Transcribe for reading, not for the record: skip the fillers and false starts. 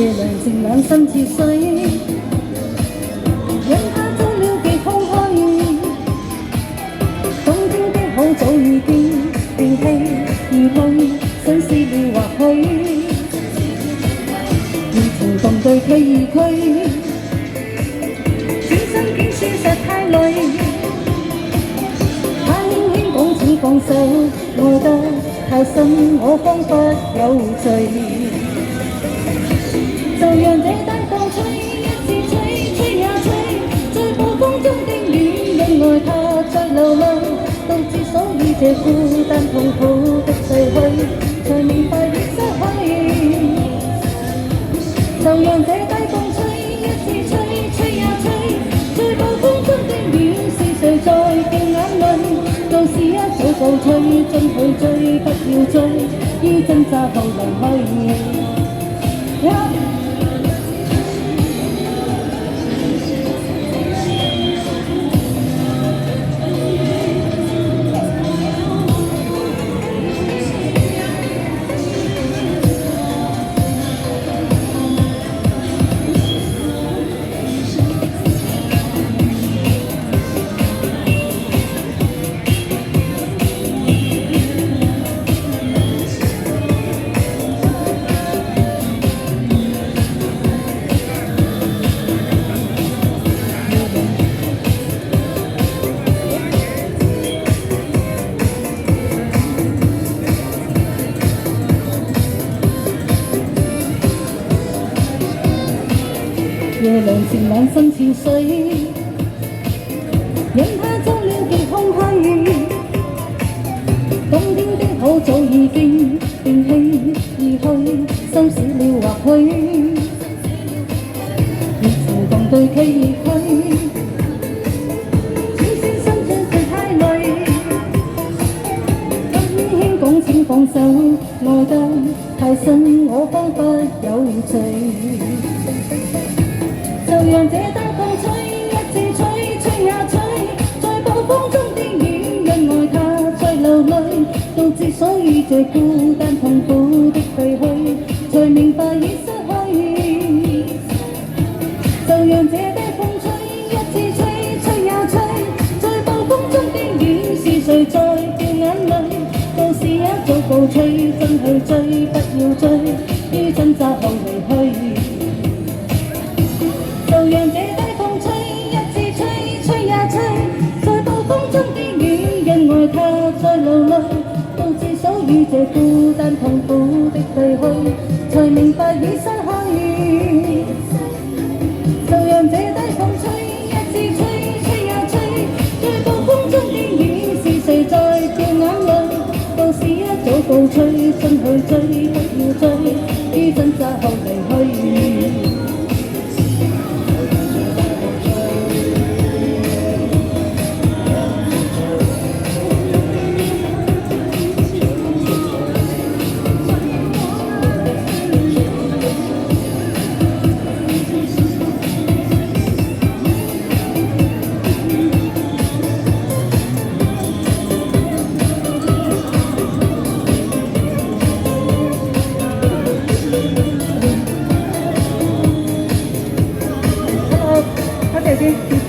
夜涼靜兩心似水，讓它遭了極空虛。東京的好早已經變棄而去，想試了或許，如情共對退而去，轉身經輸實太累，他輕輕講請放手，愛得太深，我彷彿有罪。就讓這單風吹，一次吹，吹也吹，在暴風中的戀人愛他在流淚，到至所以這孤單痛苦的逝去，才明白已失去。就讓這低風吹，一次吹，吹也吹，在暴風中的戀是誰在掉眼淚，舊事一早告吹，進去追不要追，於掙扎後離去。夜涼靜兩心似水，讓它遭了極空虛。東京的好早已經變棄而去，收拾了或許，熱情共對佢而去，轉身伸出佢太累，輕輕講請放手，愛得太深，我彷彿有罪。就讓這單風吹，一次吹，吹也吹，在暴風中的戀人愛他在流淚，到至所以這孤單痛苦的廢墟，才明白已失去。就讓這低風吹，一次吹，吹也吹，在暴風中的戀是誰在掉眼淚，舊事一早告吹，真去追不要追，於掙扎後離去。就讓這低風吹，一次吹，吹也吹，在暴風中的戀人愛他在流淚，到至所以這孤單痛苦的廢墟，才明白已失去。就讓這低風吹，一次吹，吹也吹，在暴風中的戀是誰在掉眼淚，到時一早告吹，真去追不要追，於掙扎後離去。多謝先。